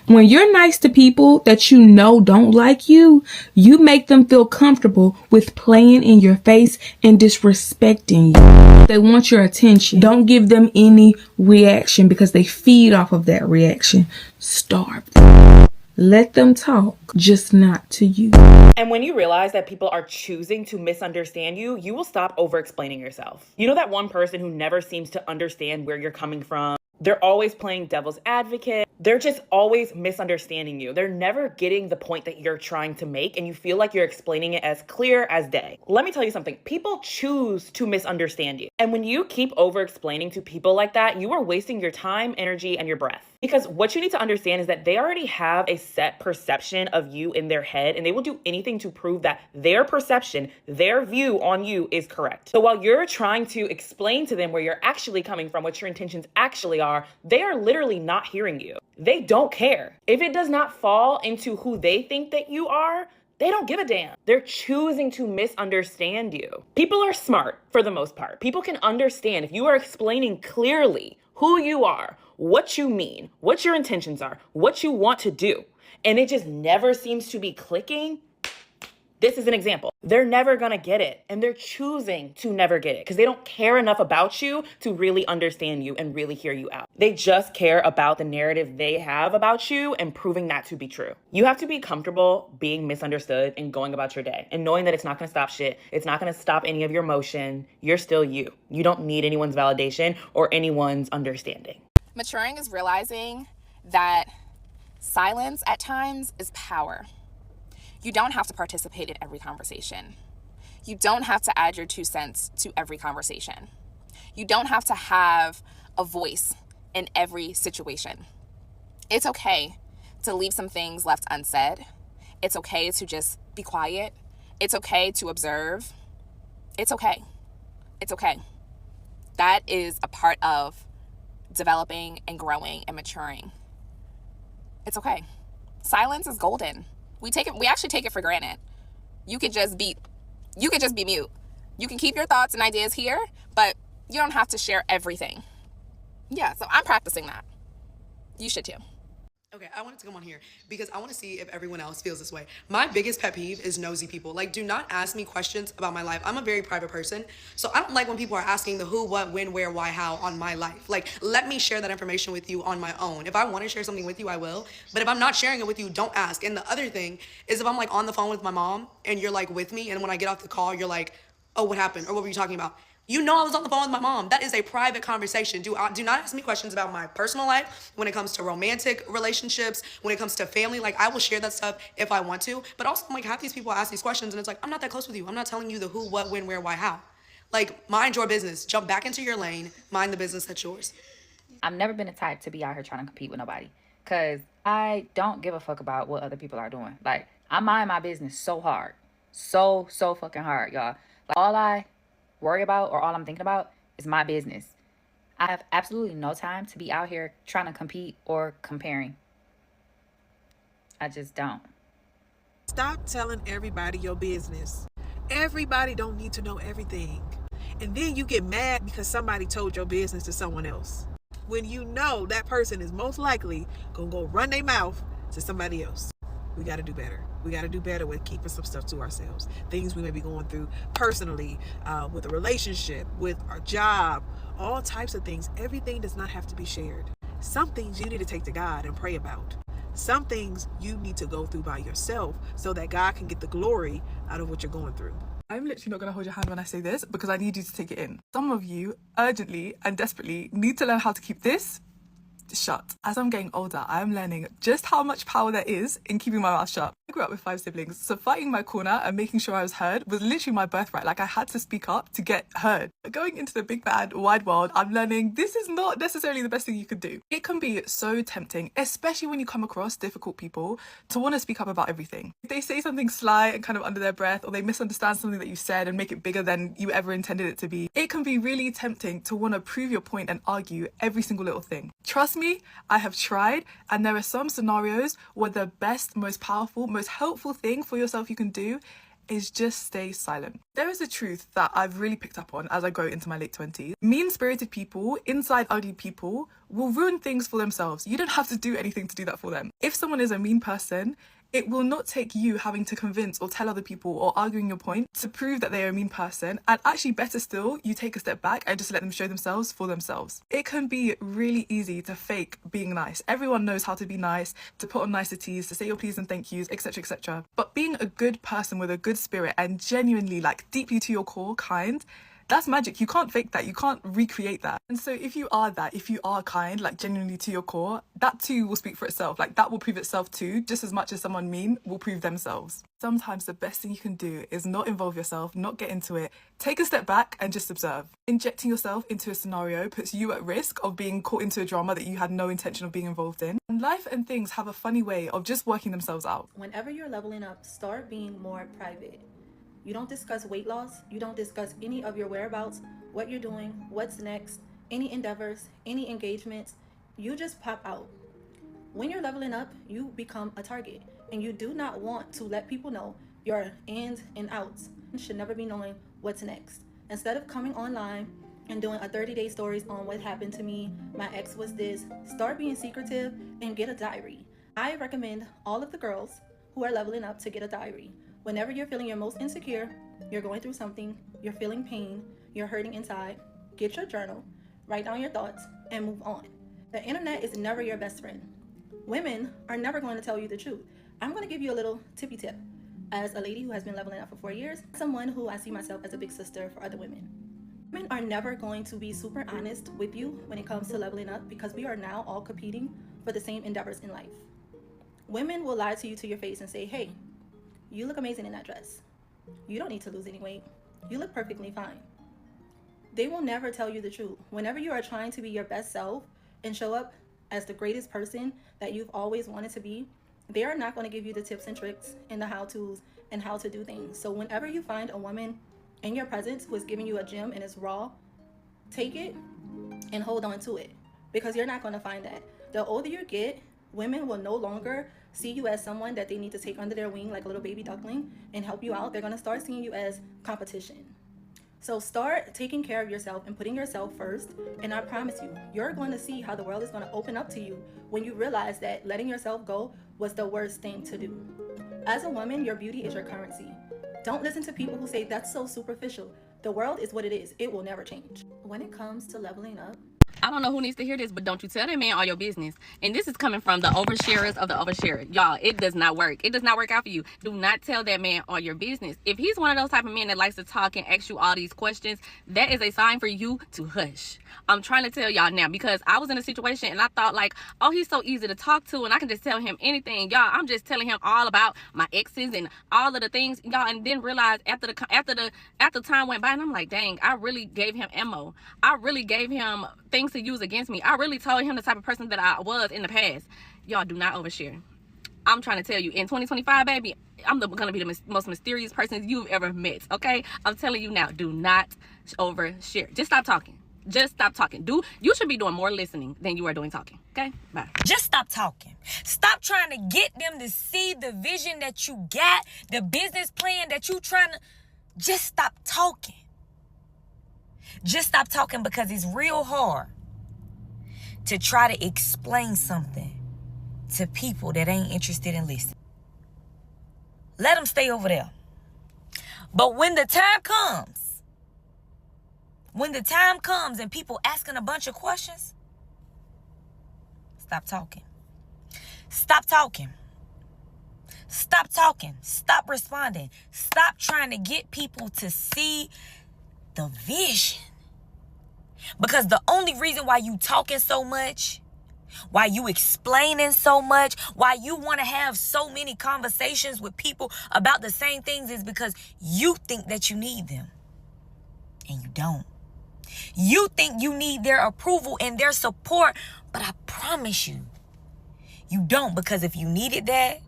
When you're nice to people that you know don't like you, you make them feel comfortable with playing in your face and disrespecting you. They want your attention. Don't give them any reaction because they feed off of that reaction. Starve them. Let them talk, just not to you. And when you realize that people are choosing to misunderstand you, you will stop over-explaining yourself. You know that one person who never seems to understand where you're coming from? They're always playing devil's advocate. They're just always misunderstanding you. They're never getting the point that you're trying to make, and you feel like you're explaining it as clear as day. Let me tell you something. People choose to misunderstand you. And when you keep over-explaining to people like that, you are wasting your time, energy, and your breath. Because what you need to understand is that they already have a set perception of you in their head, and they will do anything to prove that their perception, their view on you is correct. So while you're trying to explain to them where you're actually coming from, what your intentions actually are, they are literally not hearing you. They don't care. If it does not fall into who they think that you are, they don't give a damn. They're choosing to misunderstand you. People are smart for the most part. People can understand if you are explaining clearly who you are, what you mean, what your intentions are, what you want to do, and it just never seems to be clicking. This is an example. They're never gonna get it, and they're choosing to never get it because they don't care enough about you to really understand you and really hear you out. They just care about the narrative they have about you and proving that to be true. You have to be comfortable being misunderstood and going about your day and knowing that it's not gonna stop shit. It's not gonna stop any of your emotion. You're still you. You don't need anyone's validation or anyone's understanding. Maturing is realizing that silence at times is power. You don't have to participate in every conversation. You don't have to add your 2 cents to every conversation. You don't have to have a voice in every situation. It's okay to leave some things left unsaid. It's okay to just be quiet. It's okay to observe. It's okay. It's okay. That is a part of developing and growing and maturing. It's okay. Silence is golden. We actually take it for granted. You could just be mute. You can keep your thoughts and ideas here, but you don't have to share everything. Yeah, so I'm practicing that. You should too. Okay, I wanted to come on here because I want to see if everyone else feels this way. My biggest pet peeve is nosy people. Like, do not ask me questions about my life. I'm a very private person, so I don't like when people are asking the who, what, when, where, why, how on my life. Like, let me share that information with you on my own. If I want to share something with you, I will. But if I'm not sharing it with you, don't ask. And the other thing is if I'm like on the phone with my mom and you're like with me, and when I get off the call, you're like, oh, what happened? Or what were you talking about? You know I was on the phone with my mom. That is a private conversation. Do not ask me questions about my personal life when it comes to romantic relationships, when it comes to family. Like, I will share that stuff if I want to. But also, like, half these people ask these questions and it's like, I'm not that close with you. I'm not telling you the who, what, when, where, why, how. Like, mind your business. Jump back into your lane. Mind the business that's yours. I've never been the type to be out here trying to compete with nobody because I don't give a fuck about what other people are doing. Like, I mind my business so hard. So fucking hard, y'all. Like, all I worry about or all I'm thinking about is my business. I have absolutely no time to be out here trying to compete or comparing. I just don't. Stop telling everybody your business. Everybody don't need to know everything. And then you get mad because somebody told your business to someone else, when you know that person is most likely gonna go run their mouth to somebody else. We got to do better. We got to do better with keeping some stuff to ourselves. Things we may be going through personally, with a relationship, with our job, all types of things. Everything does not have to be shared. Some things you need to take to God and pray about. Some things you need to go through by yourself so that God can get the glory out of what you're going through. I'm literally not going to hold your hand when I say this because I need you to take it in. Some of you urgently and desperately need to learn how to keep this shut. As I'm getting older, I am learning just how much power there is in keeping my mouth shut. I grew up with 5 siblings, so fighting my corner and making sure I was heard was literally my birthright. Like, I had to speak up to get heard. Going into the big bad wide world, I'm learning this is not necessarily the best thing you could do. It can be so tempting, especially when you come across difficult people, to want to speak up about everything. If they say something sly and kind of under their breath, or they misunderstand something that you said and make it bigger than you ever intended it to be, it can be really tempting to want to prove your point and argue every single little thing. Trust me, I have tried, and there are some scenarios where the best, most powerful, most helpful thing for yourself you can do is just stay silent. There is a truth that I've really picked up on as I go into my late 20s. Mean-spirited people, inside ugly people, will ruin things for themselves. You don't have to do anything to do that for them. If someone is a mean person, it will not take you having to convince or tell other people or arguing your point to prove that they are a mean person. And actually, better still, you take a step back and just let them show themselves for themselves. It can be really easy to fake being nice. Everyone knows how to be nice, to put on niceties, to say your please and thank yous, etc, etc. But being a good person with a good spirit and genuinely, like, deeply to your core kind, that's magic. You can't fake that. You can't recreate that. And so if you are that, if you are kind, like genuinely to your core, that too will speak for itself. Like that will prove itself too, just as much as someone mean will prove themselves. Sometimes the best thing you can do is not involve yourself, not get into it. Take a step back and just observe. Injecting yourself into a scenario puts you at risk of being caught into a drama that you had no intention of being involved in. And life and things have a funny way of just working themselves out. Whenever you're leveling up, start being more private. You don't discuss weight loss. You don't discuss any of your whereabouts, what you're doing, what's next, any endeavors, any engagements. You just pop out. When you're leveling up, you become a target, and you do not want to let people know your ins and outs. You should never be knowing what's next. Instead of coming online and doing a 30-day stories on what happened to me, my ex was this, start being secretive and get a diary. I recommend all of the girls who are leveling up to get a diary. Whenever you're feeling your most insecure, you're going through something, you're feeling pain, you're hurting inside, get your journal, write down your thoughts, and move on. The internet is never your best friend. Women are never going to tell you the truth. I'm going to give you a little tippy tip. As a lady who has been leveling up for 4 years, someone who I see myself as a big sister for other women. Women are never going to be super honest with you when it comes to leveling up because we are now all competing for the same endeavors in life. Women will lie to you to your face and say, hey, you look amazing in that dress. You don't need to lose any weight. You look perfectly fine. They will never tell you the truth. Whenever you are trying to be your best self and show up as the greatest person that you've always wanted to be, they are not going to give you the tips and tricks and the how-tos and how to do things. So whenever you find a woman in your presence who is giving you a gem and it's raw, take it and hold on to it because you're not going to find that. The older you get, women will no longer see you as someone that they need to take under their wing like a little baby duckling and help you out. They're going to start seeing you as competition. So start taking care of yourself and putting yourself first. And I promise you, you're going to see how the world is going to open up to you when you realize that letting yourself go was the worst thing to do. As a woman, your beauty is your currency. Don't listen to people who say that's so superficial. The world is what it is. It will never change. When it comes to leveling up, I don't know who needs to hear this, but don't you tell that man all your business. And this is coming from the oversharers of the oversharer. Y'all, it does not work. It does not work out for you. Do not tell that man all your business. If he's one of those type of men that likes to talk and ask you all these questions, that is a sign for you to hush. I'm trying to tell y'all now because I was in a situation and I thought like, oh, he's so easy to talk to and I can just tell him anything. Y'all, I'm just telling him all about my exes and all of the things, y'all, and then realize after time went by and I'm like, dang, I really gave him ammo. I really gave him things to use against me. I really told him the type of person that I was in the past. Y'all, do not overshare. I'm trying to tell you, in 2025, baby, I'm gonna be the most mysterious person you've ever met, okay? I'm telling you now, do not overshare. Just stop talking. Just stop talking. You should be doing more listening than you are doing talking, okay? Bye. Just stop talking. Stop trying to get them to see the vision that you got, the business plan that you trying to... Just stop talking. Just stop talking because it's real hard to try to explain something to people that ain't interested in listening. Let them stay over there. But when the time comes and people asking a bunch of questions, stop talking. Stop talking. Stop talking. Stop responding. Stop trying to get people to see the vision. Because the only reason why you talking so much, why you explaining so much, why you want to have so many conversations with people about the same things is because you think that you need them. And you don't. You think you need their approval and their support, but I promise you, you don't, because if you needed that,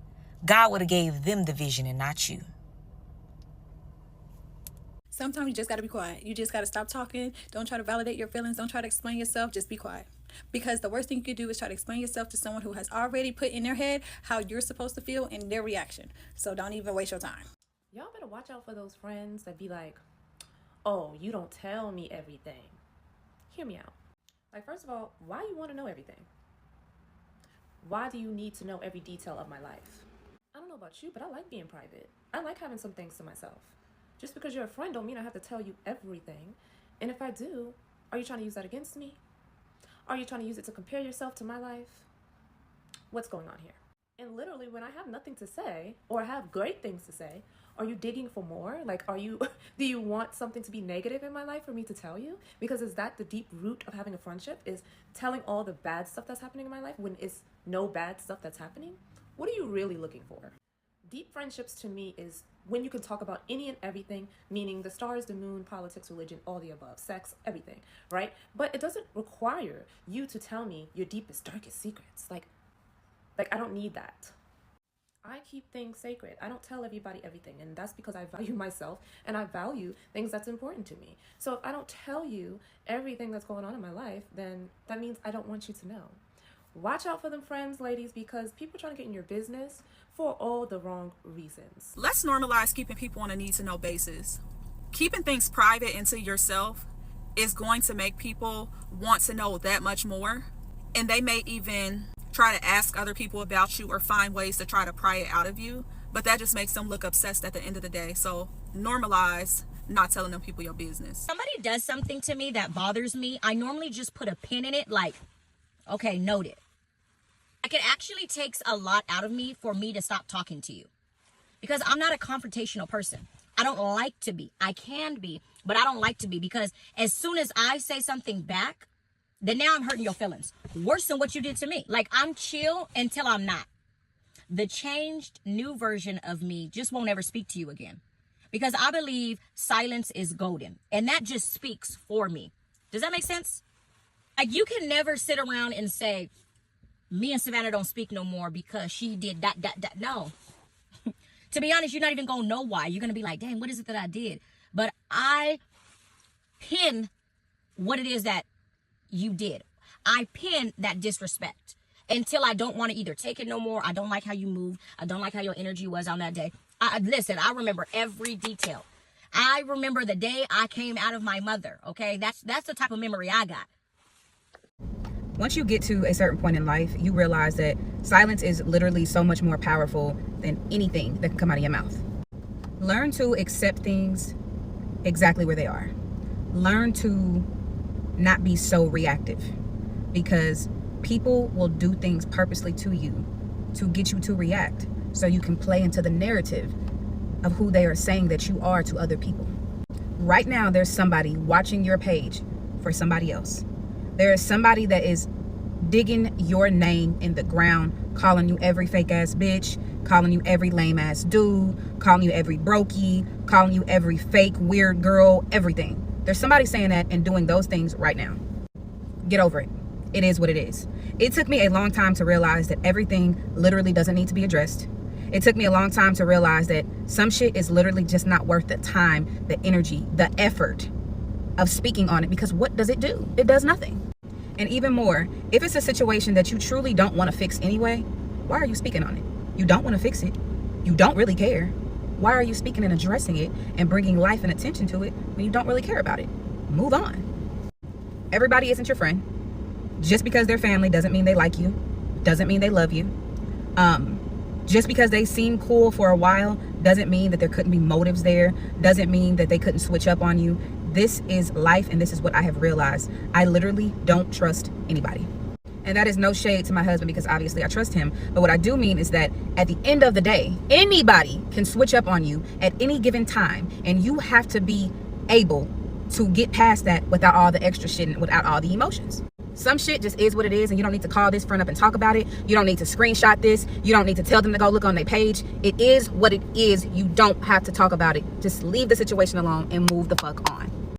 God would have gave them the vision and not you. Sometimes you just got to be quiet. You just got to stop talking. Don't try to validate your feelings. Don't try to explain yourself. Just be quiet. Because the worst thing you could do is try to explain yourself to someone who has already put in their head how you're supposed to feel and their reaction. So don't even waste your time. Y'all better watch out for those friends that be like, oh, you don't tell me everything. Hear me out. Like, first of all, why you want to know everything? Why do you need to know every detail of my life? I don't know about you, but I like being private. I like having some things to myself. Just because you're a friend don't mean I have to tell you everything. And if I do, are you trying to use that against me? Are you trying to use it to compare yourself to my life? What's going on here? And literally, when I have nothing to say or have great things to say, are you digging for more? Like, do you want something to be negative in my life for me to tell you? Because is that the deep root of having a friendship, is telling all the bad stuff that's happening in my life when it's no bad stuff that's happening? What are you really looking for? Deep friendships to me is when you can talk about any and everything, meaning the stars, the moon, politics, religion, all the above, sex, everything, right? But it doesn't require you to tell me your deepest, darkest secrets. Like I don't need that. I keep things sacred. I don't tell everybody everything, and that's because I value myself and I value things that's important to me. So if I don't tell you everything that's going on in my life, then that means I don't want you to know. Watch out for them friends, ladies, because people are trying to get in your business for all the wrong reasons. Let's normalize keeping people on a need-to-know basis. Keeping things private and to yourself is going to make people want to know that much more, and they may even try to ask other people about you or find ways to try to pry it out of you, but that just makes them look obsessed at the end of the day. So normalize not telling them people your business. Somebody does something to me that bothers me, I normally just put a pin in it, like, okay, noted. Like, it actually takes a lot out of me for me to stop talking to you, because I'm not a confrontational person. I don't like to be. I can be, but I don't like to be, because as soon as I say something back, then now I'm hurting your feelings worse than what you did to me. Like, I'm chill until I'm not. The changed new version of me just won't ever speak to you again, because I believe silence is golden, and that just speaks for me. Does that make sense? Like, you can never sit around and say, me and Savannah don't speak no more because she did that. No. To be honest, you're not even going to know why. You're going to be like, dang, what is it that I did? But I pin what it is that you did. I pin that disrespect until I don't want to either take it no more. I don't like how you moved. I don't like how your energy was on that day. Listen, I remember every detail. I remember the day I came out of my mother. Okay, that's the type of memory I got. Once you get to a certain point in life, you realize that silence is literally so much more powerful than anything that can come out of your mouth. Learn to accept things exactly where they are. Learn to not be so reactive, because people will do things purposely to you to get you to react, so you can play into the narrative of who they are saying that you are to other people. Right now, there's somebody watching your page for somebody else. There is somebody that is digging your name in the ground, calling you every fake ass bitch, calling you every lame ass dude, calling you every brokey, calling you every fake weird girl, everything. There's somebody saying that and doing those things right now. Get over it. It is what it is. It took me a long time to realize that everything literally doesn't need to be addressed. It took me a long time to realize that some shit is literally just not worth the time, the energy, the effort of speaking on it, because what does it do? It does nothing. And even more, if it's a situation that you truly don't want to fix anyway, why are you speaking on it? You don't want to fix it. You don't really care. Why are you speaking and addressing it and bringing life and attention to it when you don't really care about it? Move on. Everybody isn't your friend. Just because they're family doesn't mean they like you. Doesn't mean they love you. Just because they seem cool for a while doesn't mean that there couldn't be motives there. Doesn't mean that they couldn't switch up on you. This is life, and this is what I have realized. I literally don't trust anybody. And that is no shade to my husband, because obviously I trust him. But what I do mean is that at the end of the day, anybody can switch up on you at any given time. And you have to be able to get past that without all the extra shit and without all the emotions. Some shit just is what it is, and you don't need to call this friend up and talk about it. You don't need to screenshot this. You don't need to tell them to go look on their page. It is what it is. You don't have to talk about it. Just leave the situation alone and move the fuck on.